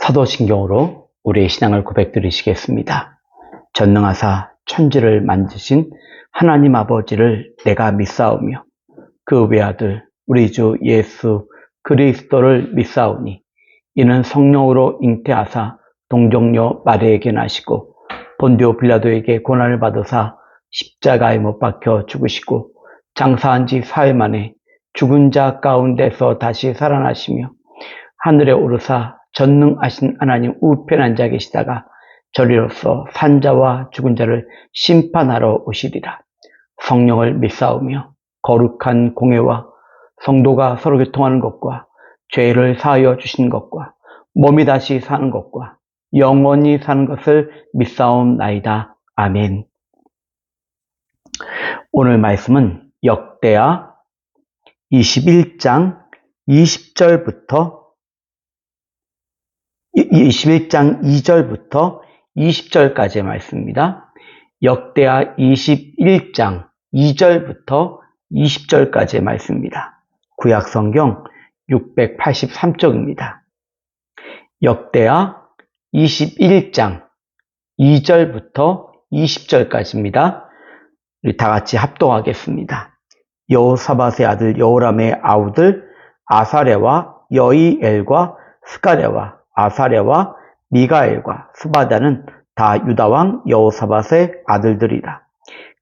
사도신경으로 우리의 신앙을 고백드리시겠습니다. 전능하사 천지를 만드신 하나님 아버지를 내가 믿사오며 그 외아들 우리 주 예수 그리스도를 믿사오니 이는 성령으로 잉태하사 동정녀 마리아에게 나시고 본디오 빌라도에게 고난을 받으사 십자가에 못 박혀 죽으시고 장사한 지 사흘 만에 죽은 자 가운데서 다시 살아나시며 하늘에 오르사 전능하신 하나님 우편에 앉아 계시다가 저리로서 산자와 죽은 자를 심판하러 오시리라. 성령을 믿사오며 거룩한 공회와 성도가 서로 교통하는 것과 죄를 사하여 주신 것과 몸이 다시 사는 것과 영원히 사는 것을 믿사옵나이다. 아멘. 오늘 말씀은 역대하 21장 2절부터 20절까지의 말씀입니다. 역대하 21장 2절부터 20절까지의 말씀입니다. 구약성경 683쪽입니다. 역대하 21장 2절부터 20절까지입니다. 우리 다 같이 합독하겠습니다. 여호사밧의 아들 여호람의 아우들 아사랴와 여이엘과 스가랴와 아사랴와 미가엘과 스바다는 다 유다왕 여호사밧의 아들들이라.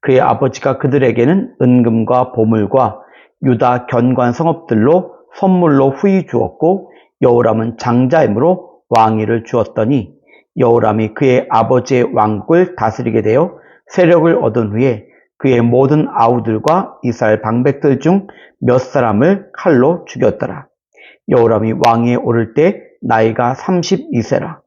그의 아버지가 그들에게는 은금과 보물과 유다 견관 성읍들로 선물로 후히 주었고 여호람은 장자이므로 왕위를 주었더니 여호람이 그의 아버지의 왕국을 다스리게 되어 세력을 얻은 후에 그의 모든 아우들과 이스라엘 방백들 중 몇 사람을 칼로 죽였더라. 여호람이 왕위에 오를 때 나이가 32세라.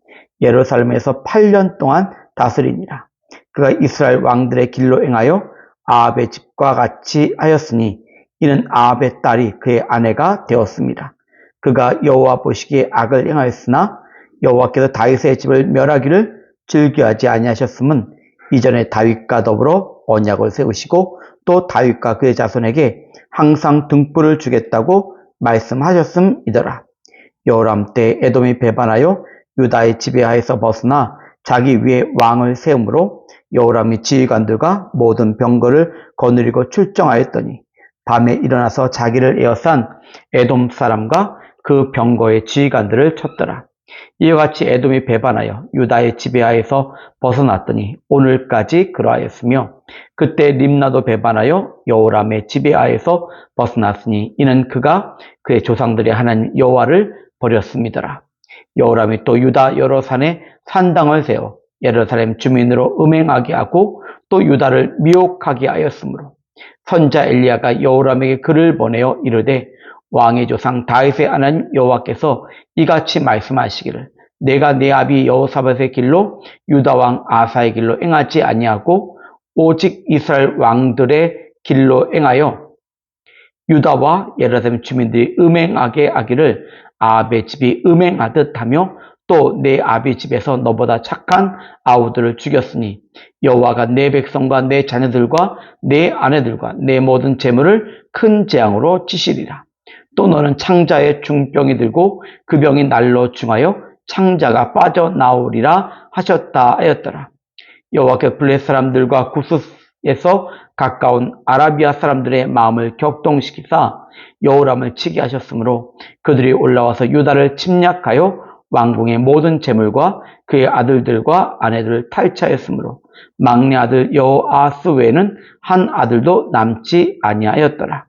예루살렘에서 8년 동안 다스리니라. 그가 이스라엘 왕들의 길로 행하여 아합의 집과 같이 하였으니 이는 아합의 딸이 그의 아내가 되었습니다. 그가 여호와 보시기에 악을 행하였으나 여호와께서 다윗의 집을 멸하기를 즐겨하지 아니하셨음은 이전에 다윗과 더불어 언약을 세우시고 또 다윗과 그의 자손에게 항상 등불을 주겠다고 말씀하셨음이더라. 여호람 때 에돔이 배반하여 유다의 지배하에서 벗어나 자기 위에 왕을 세우므로 여호람이 지휘관들과 모든 병거를 거느리고 출정하였더니 밤에 일어나서 자기를 에워싼 에돔 사람과 그 병거의 지휘관들을 쳤더라. 이와 같이 에돔이 배반하여 유다의 지배하에서 벗어났더니 오늘까지 그러하였으며 그때 림나도 배반하여 여호람의 지배하에서 벗어났으니 이는 그가 그의 조상들의 하나님 여호와를 버렸음이더라. 여호람이 또 유다 여러 산에 산당을 세워 예루살렘 주민으로 음행하게 하고 또 유다를 미혹하게 하였으므로 선자 엘리야가 여호람에게 글을 보내어 이르되 왕의 조상 다윗의 하나님 여호와께서 이같이 말씀하시기를 내가 내 아비 여호사밧의 길로 유다 왕 아사의 길로 행하지 아니하고 오직 이스라엘 왕들의 길로 행하여 유다와 예루살렘 주민들이 음행하게 하기를 아합의 집이 음행하듯 하며 또 내 아비 집에서 너보다 착한 아우들을 죽였으니 여호와가 내 백성과 내 자녀들과 내 아내들과 내 모든 재물을 큰 재앙으로 치시리라. 또 너는 창자에 중병이 들고 그 병이 날로 중하여 창자가 빠져나오리라 하셨다 하였더라. 여호와께서 블레 사람들과 구스에서 가까운 아라비아 사람들의 마음을 격동시키사 여호람을 치게 하셨으므로 그들이 올라와서 유다를 침략하여 왕궁의 모든 재물과 그의 아들들과 아내들을 탈취하였으므로 막내 아들 여호아스 외에는 한 아들도 남지 아니하였더라.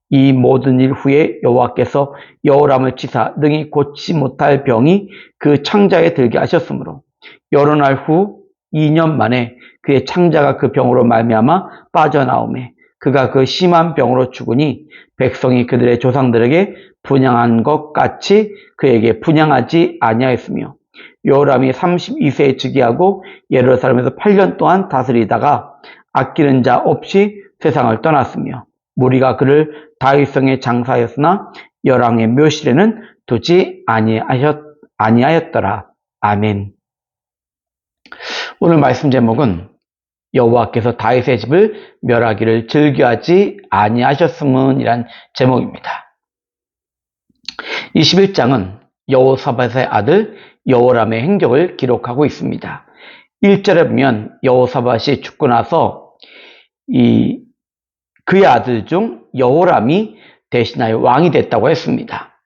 이 모든 일 후에 여호와께서 여호람을 치사 능히 고치지 못할 병이 그 창자에 들게 하셨으므로 여러 날 후 2년 만에 그의 창자가 그 병으로 말미암아 빠져나오매 그가 그 심한 병으로 죽으니 백성이 그들의 조상들에게 분향한 것 같이 그에게 분향하지 아니하였으며 여호람이 32세에 즉위하고 예루살렘에서 8년 동안 다스리다가 아끼는 자 없이 세상을 떠났으며 무리가 그를 다윗성에 장사하였으나 열왕의 묘실에는 두지 아니하였더라. 아멘. 오늘 말씀 제목은 여호와께서 다윗의 집을 멸하기를 즐겨하지 아니하셨음은 이란 제목입니다. 21장은 여호사밧의 아들 여호람의 행적을 기록하고 있습니다. 1절에 보면 여호사밧이 죽고 나서 그의 아들 중 여호람이 대신하여 왕이 됐다고 했습니다.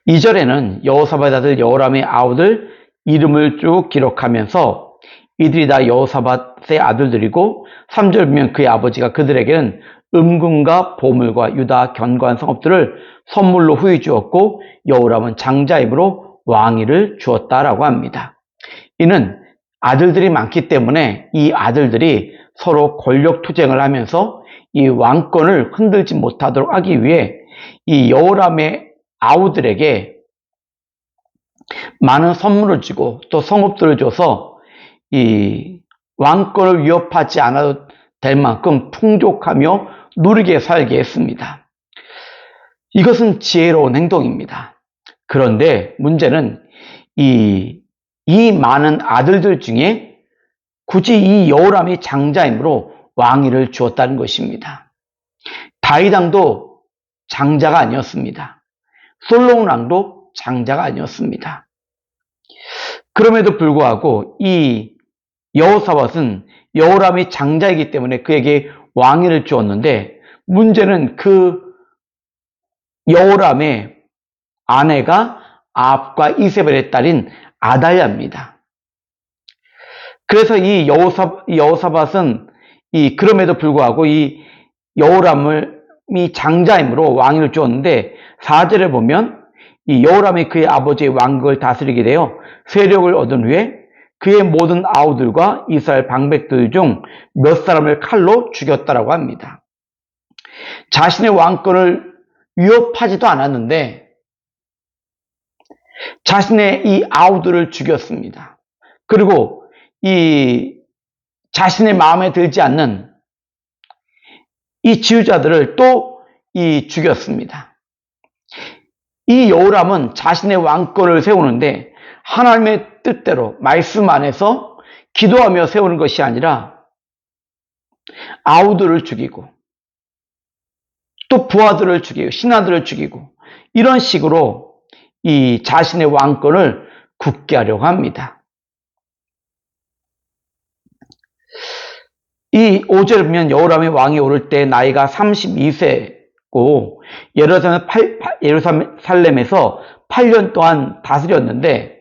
2절에는 여호사밧 아들 여호람의 아우들 이름을 쭉 기록하면서 이들이 다 여호사밧의 아들들이고, 3절 보면 그의 아버지가 그들에게는 음금과 보물과 유다 견고한 성읍들을 선물로 후히 주었고 여호람은 장자임으로 왕위를 주었다라고 합니다. 이는 아들들이 많기 때문에 이 아들들이 서로 권력 투쟁을 하면서 이 왕권을 흔들지 못하도록 하기 위해 이 여호람의 아우들에게 많은 선물을 주고 또 성읍들을 줘서 이 왕권을 위협하지 않아도 될 만큼 풍족하며 누리게 살게 했습니다. 이것은 지혜로운 행동입니다. 그런데 문제는 이 많은 아들들 중에 굳이 이 여호람이 장자임으로 왕위를 주었다는 것입니다. 다윗 왕도 장자가 아니었습니다. 솔로몬 왕도 장자가 아니었습니다. 그럼에도 불구하고 이 여호사밧은 여호람이 장자이기 때문에 그에게 왕위를 주었는데, 문제는 그 여호람의 아내가 아합과 이세벨의 딸인 아달랴입니다. 그래서 이 여호사밧은 그럼에도 불구하고 이 여호람이 장자임으로 왕위를 주었는데, 4절에 보면 이 여호람이 그의 아버지의 왕국을 다스리게 되어 세력을 얻은 후에 그의 모든 아우들과 이스라엘 방백들 중 몇 사람을 칼로 죽였다라고 합니다. 자신의 왕권을 위협하지도 않았는데 자신의 이 아우들을 죽였습니다. 그리고 이 자신의 마음에 들지 않는 이 지휘자들을 또 죽였습니다. 이 여호람은 자신의 왕권을 세우는데 하나님의 뜻대로 말씀 안에서 기도하며 세우는 것이 아니라 아우들을 죽이고 또 부하들을 죽이고 신하들을 죽이고 이런 식으로 이 자신의 왕권을 굳게 하려고 합니다. 이 5절에 보면 여호람이 왕이 오를 때 나이가 32세고 예루살렘에서 8년 동안 다스렸는데,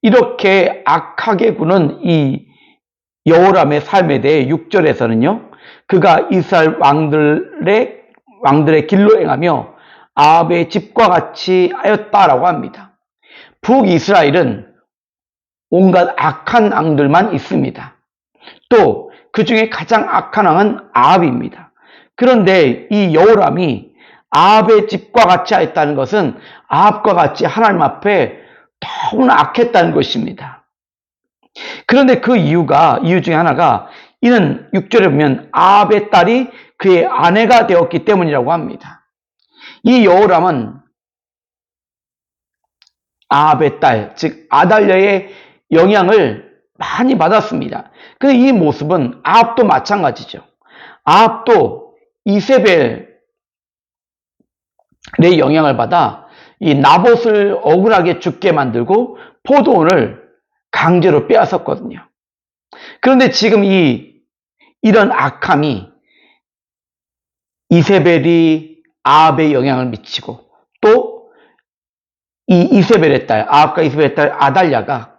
이렇게 악하게 구는 이 여호람의 삶에 대해 6절에서는요, 그가 이스라엘 왕들의 길로 행하며 아합의 집과 같이 하였다라고 합니다. 북이스라엘은 온갖 악한 왕들만 있습니다. 또 그 중에 가장 악한 왕은 아합입니다. 그런데 이 여호람이 아합의 집과 같이 하였다는 것은 아합과 같이 하나님 앞에 너무나 악했다는 것입니다. 그런데 그 이유 중에 하나가, 이는 6절에 보면 아합의 딸이 그의 아내가 되었기 때문이라고 합니다. 이 여호람은 아합의 딸, 즉 아달랴의 영향을 많이 받았습니다. 그 이 모습은 아합도 마찬가지죠. 아합도 이세벨의 영향을 받아 이 나봇을 억울하게 죽게 만들고 포도원을 강제로 빼앗았거든요. 그런데 지금 이런 악함이 이세벨이 아합에 영향을 미치고 또 이 이세벨의 딸, 아합과 이세벨의 딸 아달랴가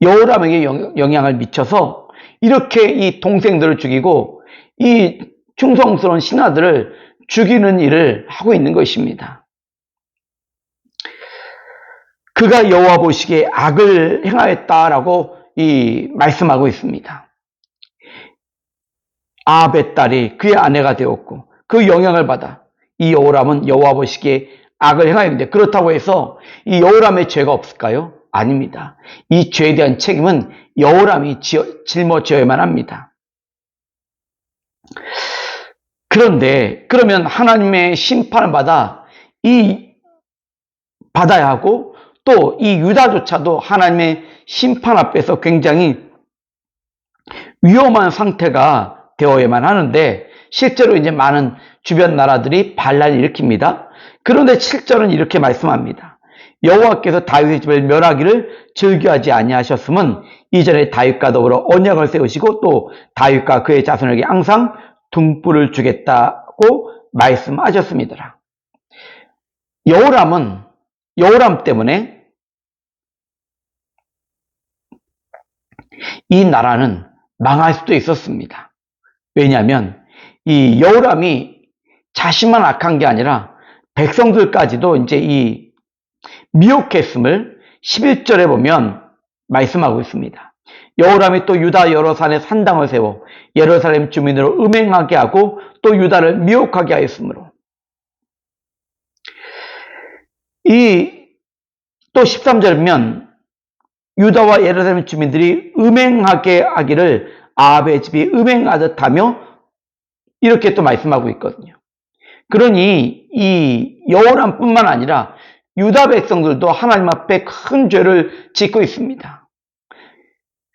여호람에게 영향을 미쳐서 이렇게 이 동생들을 죽이고 이 충성스러운 신하들을 죽이는 일을 하고 있는 것입니다. 그가 여호와 보시기에 악을 행하였다라고 말씀하고 있습니다. 아합의 딸이 그의 아내가 되었고 그 영향을 받아 이 여호람은 여호와 보시기에 악을 행하였는데, 그렇다고 해서 이 여호람의 죄가 없을까요? 아닙니다. 이 죄에 대한 책임은 여호람이 짊어져야만 합니다. 그런데 그러면 하나님의 심판을 받아야 하고 또 이 유다조차도 하나님의 심판 앞에서 굉장히 위험한 상태가 되어야만 하는데, 실제로 이제 많은 주변 나라들이 반란을 일으킵니다. 그런데 7절은 이렇게 말씀합니다. 여호와께서 다윗의 집을 멸하기를 즐겨하지 아니하셨음은 이전에 다윗과 더불어 언약을 세우시고 또 다윗과 그의 자손에게 항상 등불을 주겠다고 말씀하셨습니다. 여호람 때문에 이 나라는 망할 수도 있었습니다. 왜냐하면 이 여호람이 자신만 악한 게 아니라 백성들까지도 이제 이 미혹했음을 11절에 보면 말씀하고 있습니다. 여호람이 또 유다 여러 산에 산당을 세워 예루살렘 주민으로 음행하게 하고 또 유다를 미혹하게 하였으므로 또 13절에 보면 유다와 예루살렘 주민들이 음행하게 하기를 아합의 집이 음행하듯 하며 이렇게 또 말씀하고 있거든요. 그러니 이 여호람뿐만 아니라 유다 백성들도 하나님 앞에 큰 죄를 짓고 있습니다.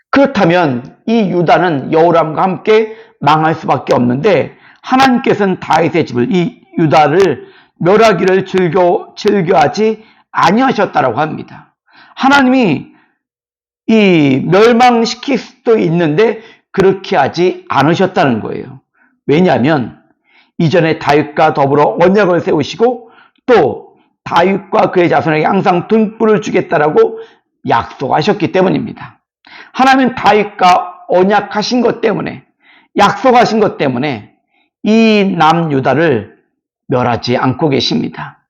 그렇다면 이 유다는 여호람과 함께 망할 수밖에 없는데 하나님께서는 다윗의 집을 이 유다를 멸하기를 즐겨하지 아니하셨다라고 합니다. 하나님이 이 멸망시킬 수도 있는데 그렇게 하지 않으셨다는 거예요. 왜냐하면 이전에 다윗과 더불어 언약을 세우시고 또 다윗과 그의 자손에게 항상 등불을 주겠다라고 약속하셨기 때문입니다. 하나님은 다윗과 언약하신 것 때문에 약속하신 것 때문에 이 남유다를 멸하지 않고 계십니다.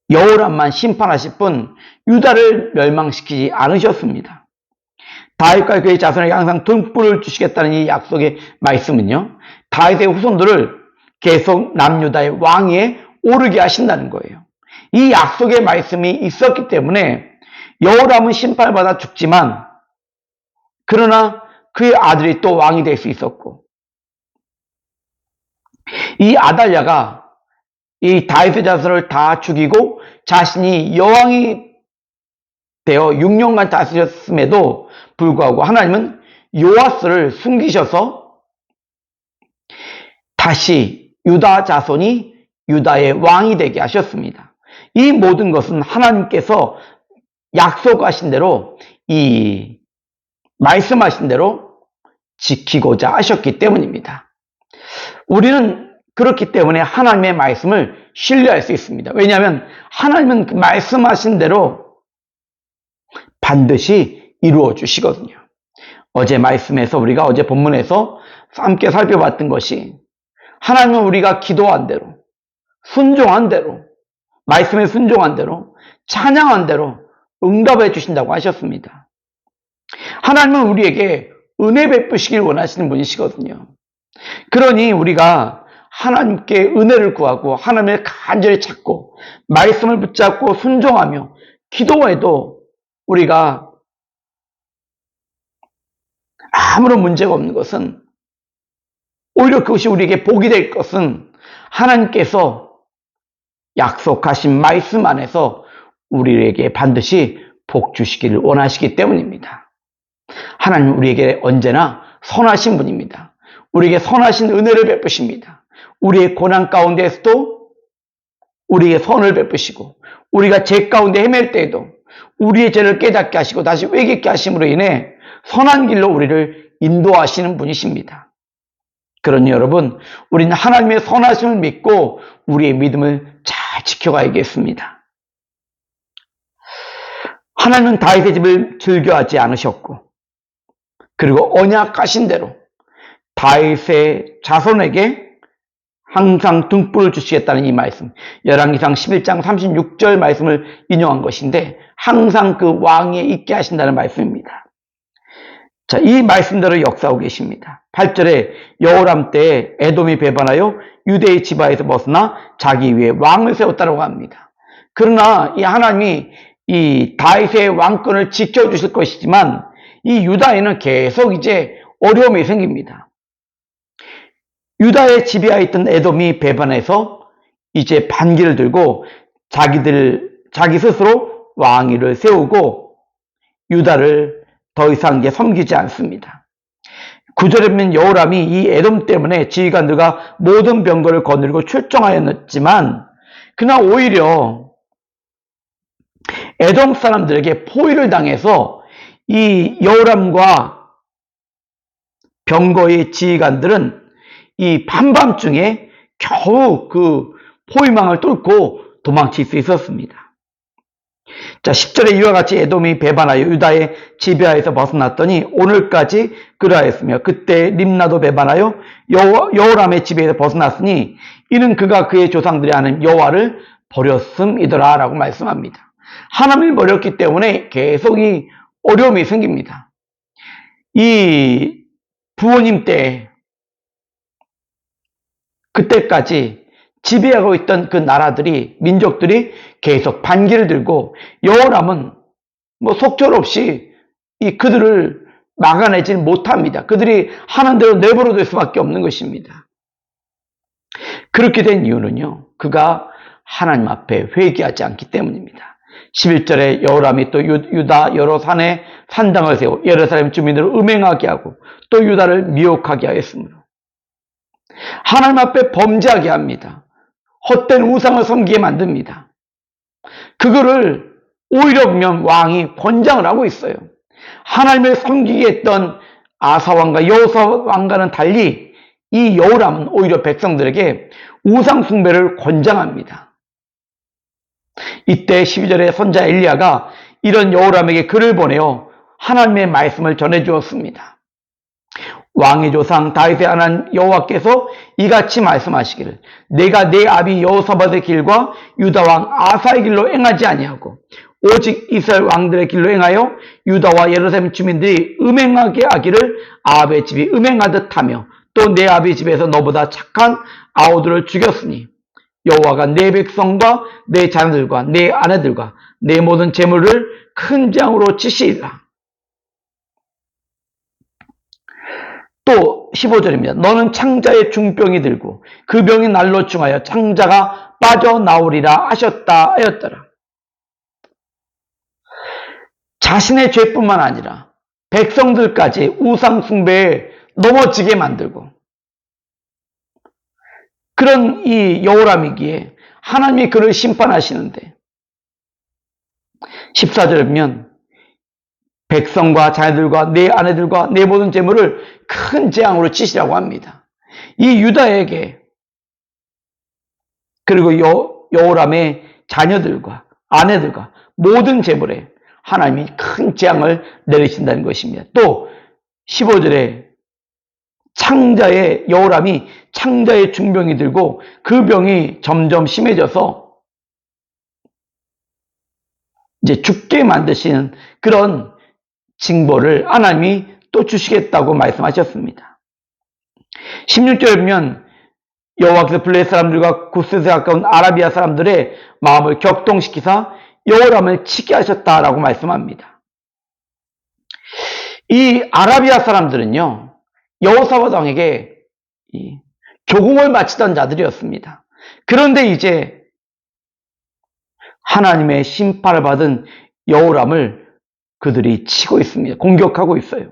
여호람만 심판하실 뿐 유다를 멸망시키지 않으셨습니다. 다윗과 그의 자손에게 항상 등불을 주시겠다는 이 약속의 말씀은요, 다윗의 후손들을 계속 남유다의 왕위에 오르게 하신다는 거예요. 이 약속의 말씀이 있었기 때문에 여호람은 심판을 받아 죽지만 그러나 그의 아들이 또 왕이 될 수 있었고, 이 아달랴가 이 다윗의 자손을 다 죽이고 자신이 여왕이 되어 6년간 다스렸음에도 불구하고 하나님은 요아스를 숨기셔서 다시 유다 자손이 유다의 왕이 되게 하셨습니다. 이 모든 것은 하나님께서 약속하신 대로 이 말씀하신 대로 지키고자 하셨기 때문입니다. 우리는 그렇기 때문에 하나님의 말씀을 신뢰할 수 있습니다. 왜냐하면 하나님은 그 말씀하신 대로 반드시 이루어 주시거든요. 어제 말씀에서 우리가 어제 본문에서 함께 살펴봤던 것이 하나님은 우리가 기도한 대로, 순종한 대로, 말씀에 순종한 대로, 찬양한 대로 응답해 주신다고 하셨습니다. 하나님은 우리에게 은혜 베푸시길 원하시는 분이시거든요. 그러니 우리가 하나님께 은혜를 구하고 하나님을 간절히 찾고 말씀을 붙잡고 순종하며 기도해도 우리가 아무런 문제가 없는 것은, 오히려 그것이 우리에게 복이 될 것은 하나님께서 약속하신 말씀 안에서 우리에게 반드시 복 주시기를 원하시기 때문입니다. 하나님은 우리에게 언제나 선하신 분입니다. 우리에게 선하신 은혜를 베푸십니다. 우리의 고난 가운데에서도 우리에게 선을 베푸시고 우리가 죄 가운데 헤맬 때에도 우리의 죄를 깨닫게 하시고 다시 회개케 하심으로 인해 선한 길로 우리를 인도하시는 분이십니다. 그러니 여러분, 우리는 하나님의 선하심을 믿고 우리의 믿음을 잘 지켜가야겠습니다. 하나님은 다윗의 집을 즐겨하지 않으셨고, 그리고 언약하신 대로 다윗의 자손에게 항상 등불을 주시겠다는 이 말씀, 열왕기상 11장 36절 말씀을 인용한 것인데 항상 그 왕위에 있게 하신다는 말씀입니다. 자, 이 말씀대로 역사하고 계십니다. 8절에 여호람 때에 에돔이 배반하여 유대의 지파에서 벗어나 자기 위에 왕을 세웠다고 합니다. 그러나 이 하나님이 이 다윗의 왕권을 지켜주실 것이지만 이 유다에는 계속 이제 어려움이 생깁니다. 유다의 지배하에 있던 에돔이 배반해서 이제 반기를 들고 자기 스스로 왕위를 세우고 유다를 더 이상 이제 섬기지 않습니다. 9절에 보면 여호람이 이 에돔 때문에 지휘관들과 모든 병거를 거느리고 출정하였지만 그러나 오히려 에돔 사람들에게 포위를 당해서 이 여호람과 병거의 지휘관들은 이 한밤중에 겨우 그 포위망을 뚫고 도망칠 수 있었습니다. 자, 10절에 이와 같이 에돔이 배반하여 유다의 지배하에서 벗어났더니 오늘까지 그러하였으며 그때 림나도 배반하여 여호람의 지배에서 벗어났으니 이는 그가 그의 조상들이 아는 여호와를 버렸음이더라 라고 말씀합니다. 하나님을 버렸기 때문에 계속 이 어려움이 생깁니다. 이 부모님 때 그때까지 지배하고 있던 그 나라들이 민족들이 계속 반기를 들고 여호람은 뭐 속절없이 그들을 막아내지 못합니다. 그들이 하는 대로 내버려둘 수밖에 없는 것입니다. 그렇게 된 이유는요, 그가 하나님 앞에 회개하지 않기 때문입니다. 11절에 여호람이 또 유다 여러 산에 산당을 세워 예루살렘 주민들을 음행하게 하고 또 유다를 미혹하게 하였으므로 하나님 앞에 범죄하게 합니다. 헛된 우상을 섬기게 만듭니다. 그거를 오히려 보면 왕이 권장을 하고 있어요. 하나님을 섬기게 했던 아사왕과 여호사왕과는 달리 이 여호람은 오히려 백성들에게 우상 숭배를 권장합니다. 이때 12절에 선자 엘리야가 이런 여호람에게 글을 보내어 하나님의 말씀을 전해주었습니다. 왕의 조상 다윗의 하나님 여호와께서 이같이 말씀하시기를 내가 내 아비 여호사밧의 길과 유다 왕 아사의 길로 행하지 아니하고 오직 이스라엘 왕들의 길로 행하여 유다와 예루살렘 주민들이 음행하게 하기를 아합의 집이 음행하듯 하며 또 내 아비 집에서 너보다 착한 아우들을 죽였으니 여호와가 내 백성과 내 자녀들과 내 아내들과 내 모든 재물을 큰 재앙으로 치시리라. 또 15절입니다. 너는 창자의 중병이 들고 그 병이 날로 충하여 창자가 빠져나오리라 하였더라. 자신의 죄뿐만 아니라 백성들까지 우상 숭배에 넘어지게 만들고 그런 이 여호람이기에 하나님이 그를 심판하시는데 14절에 보면 백성과 자녀들과 내 아내들과 내 모든 재물을 큰 재앙으로 치시라고 합니다. 이 유다에게 그리고 여호람의 자녀들과 아내들과 모든 재물에 하나님이 큰 재앙을 내리신다는 것입니다. 또 15절에 창자의 여호람이 창자의 중병이 들고 그 병이 점점 심해져서 이제 죽게 만드시는 그런 징벌을 하나님이 또 주시겠다고 말씀하셨습니다. 16절에 보면 여호와께서 블레셋 사람들과 구스에 가까운 아라비아 사람들의 마음을 격동시키사 여호람을 치게 하셨다라고 말씀합니다. 이 아라비아 사람들은요, 여호사밧 왕에게 조공을 바치던 자들이었습니다. 그런데 이제 하나님의 심판을 받은 여호람을 그들이 치고 있습니다. 공격하고 있어요.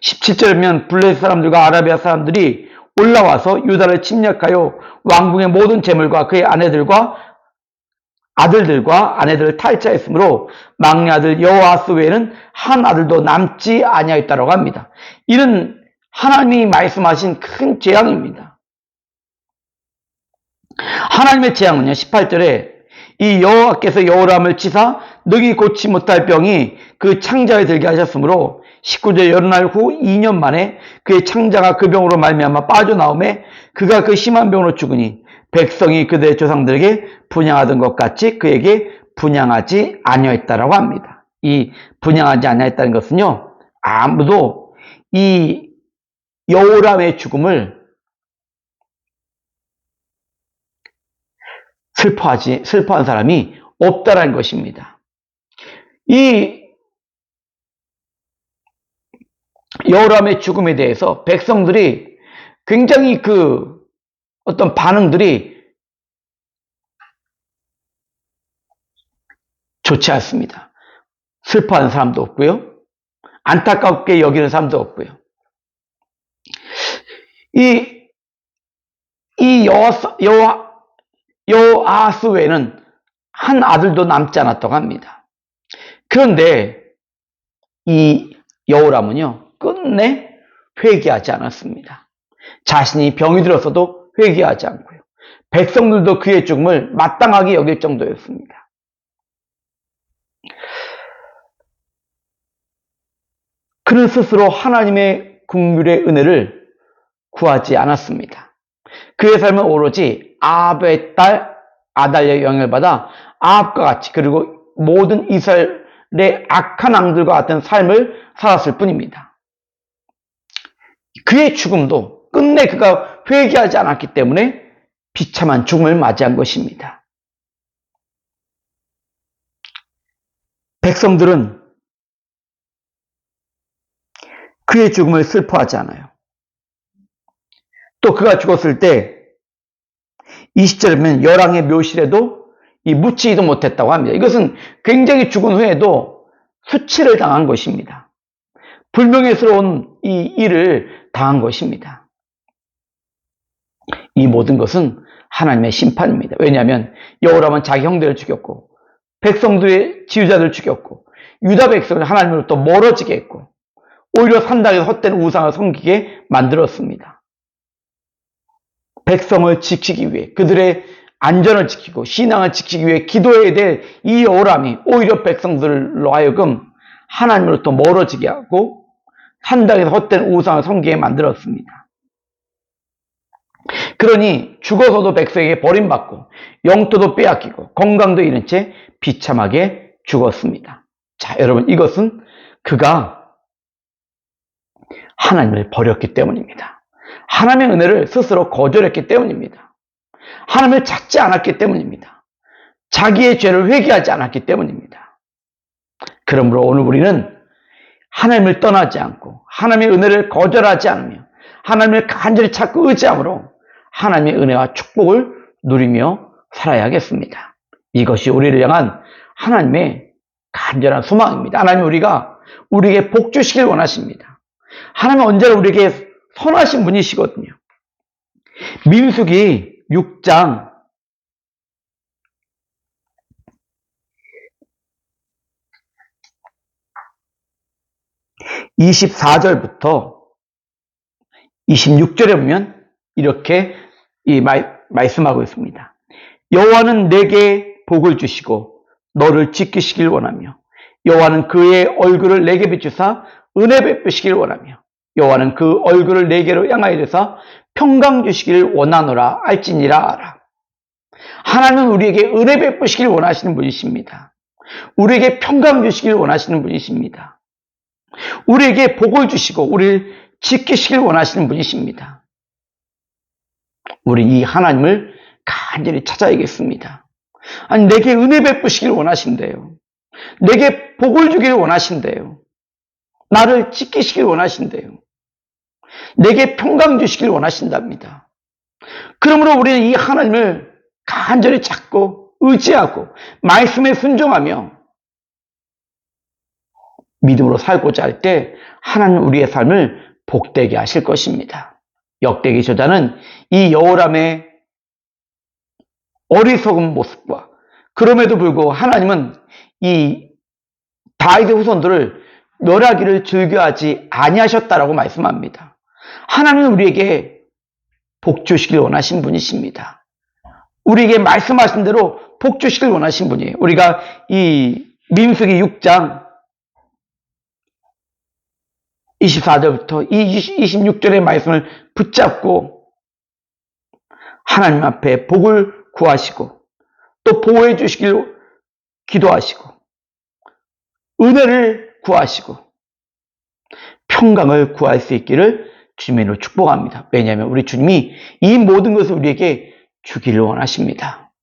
17절이면 블레셋 사람들과 아라비아 사람들이 올라와서 유다를 침략하여 왕궁의 모든 재물과 그의 아내들과 아들들과 아내들을 탈취하였으므로 막내 아들 여호아스 외에는 한 아들도 남지 아니하였다라고 합니다. 이는 하나님이 말씀하신 큰 재앙입니다. 하나님의 재앙은요, 18절에 이 여호와께서 여호람을 치사 능히 고치 못할 병이 그 창자에 들게 하셨으므로 19절 여러 날 후 2년 만에 그의 창자가 그 병으로 말미암아 빠져나오매 그가 그 심한 병으로 죽으니 백성이 그들의 조상들에게 분향하던 것 같이 그에게 분향하지 아니하였다라고 합니다. 이 분향하지 아니하였다는 것은요, 아무도 이 여호람의 죽음을 슬퍼한 사람이 없다라는 것입니다. 이 여호람의 죽음에 대해서 백성들이 굉장히 그 어떤 반응들이 좋지 않습니다. 슬퍼하는 사람도 없고요. 안타깝게 여기는 사람도 없고요. 이 여호아스 외에는 한 아들도 남지 않았다고 합니다. 그런데 이 여호람은요, 끝내 회개하지 않았습니다. 자신이 병이 들어서도 회개하지 않고요. 백성들도 그의 죽음을 마땅하게 여길 정도였습니다. 그는 스스로 하나님의 긍휼의 은혜를 구하지 않았습니다. 그의 삶은 오로지 아합의 딸 아달랴의 영향을 받아 아합과 같이 그리고 모든 이스라엘의 악한 왕들과 같은 삶을 살았을 뿐입니다. 그의 죽음도 끝내 그가 회개하지 않았기 때문에 비참한 죽음을 맞이한 것입니다. 백성들은 그의 죽음을 슬퍼하지 않아요. 또 그가 죽었을 때 20절에 보면 열왕의 묘실에도 묻히지도 못했다고 합니다. 이것은 굉장히 죽은 후에도 수치를 당한 것입니다. 불명예스러운 이 일을 당한 것입니다. 이 모든 것은 하나님의 심판입니다. 왜냐하면 여호람은 자기 형제를 죽였고 백성들의 지휘자들을 죽였고 유다 백성을 하나님으로부터 멀어지게 했고 오히려 산당에서 헛된 우상을 섬기게 만들었습니다. 백성을 지키기 위해 그들의 안전을 지키고 신앙을 지키기 위해 기도해야 될 이 여호람이 오히려 백성들로 하여금 하나님으로부터 멀어지게 하고 산당에서 헛된 우상을 섬기게 만들었습니다. 그러니 죽어서도 백성에게 버림받고 영토도 빼앗기고 건강도 잃은 채 비참하게 죽었습니다. 자, 여러분, 이것은 그가 하나님을 버렸기 때문입니다. 하나님의 은혜를 스스로 거절했기 때문입니다. 하나님을 찾지 않았기 때문입니다. 자기의 죄를 회개하지 않았기 때문입니다. 그러므로 오늘 우리는 하나님을 떠나지 않고 하나님의 은혜를 거절하지 않으며 하나님을 간절히 찾고 의지함으로 하나님의 은혜와 축복을 누리며 살아야겠습니다. 이것이 우리를 향한 하나님의 간절한 소망입니다. 하나님 우리에게 복 주시길 원하십니다. 하나님은 언제나 우리에게 선하신 분이시거든요. 민수기 6장 24절부터 26절에 보면 이렇게 말씀하고 있습니다. 여호와는 내게 복을 주시고 너를 지키시길 원하며 여호와는 그의 얼굴을 내게 비추사 은혜 베푸시길 원하며 여호와는 그 얼굴을 내게로 향하여 이르사 평강 주시길 원하노라 알지니라 알아. 하나님은 우리에게 은혜 베푸시길 원하시는 분이십니다. 우리에게 평강 주시길 원하시는 분이십니다. 우리에게 복을 주시고 우리를 지키시길 원하시는 분이십니다. 우리 이 하나님을 간절히 찾아야겠습니다. 아니, 내게 은혜 베푸시길 원하신대요. 내게 복을 주길 원하신대요. 나를 지키시길 원하신대요. 내게 평강 주시길 원하신답니다. 그러므로 우리는 이 하나님을 간절히 찾고 의지하고 말씀에 순종하며 믿음으로 살고자 할 때 하나님 우리의 삶을 복되게 하실 것입니다. 역대기 저자는 이 여호람의 어리석은 모습과 그럼에도 불구하고 하나님은 이 다윗의 후손들을 멸하기를 즐겨하지 아니하셨다라고 말씀합니다. 하나님은 우리에게 복 주시길 원하신 분이십니다. 우리에게 말씀하신 대로 복 주시길 원하신 분이에요. 우리가 이 민수기 6장 24절부터 이 26절의 말씀을 붙잡고 하나님 앞에 복을 구하시고 또 보호해 주시길 기도하시고 은혜를 구하시고 평강을 구할 수 있기를 주님의 이름으로 축복합니다. 왜냐하면 우리 주님이 이 모든 것을 우리에게 주기를 원하십니다.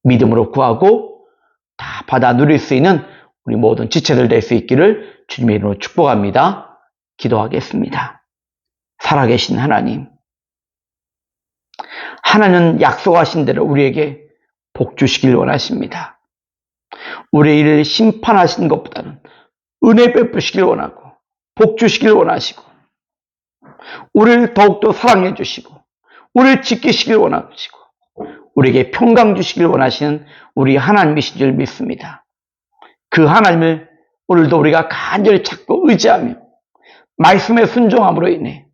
믿음으로 구하고 다 받아 누릴 수 있는 우리 모든 지체들 될 수 있기를 주님의 이름으로 축복합니다. 기도하겠습니다. 살아계신 하나님, 하나님은 약속하신 대로 우리에게 복 주시길 원하십니다. 우리의 일을 심판하시는 것보다는 은혜 베푸시길 원하고 복 주시길 원하시고 우리를 더욱더 사랑해 주시고 우리를 지키시길 원하시고 우리에게 평강 주시길 원하시는 우리 하나님이신 줄 믿습니다. 그 하나님을 오늘도 우리가 간절히 찾고 의지하며 말씀에 순종함으로 인해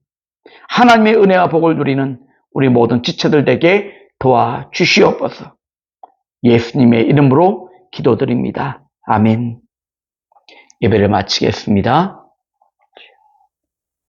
하나님의 은혜와 복을 누리는 우리 모든 지체들 되게 도와주시옵소서. 예수님의 이름으로 기도드립니다. 아멘. 예배를 마치겠습니다.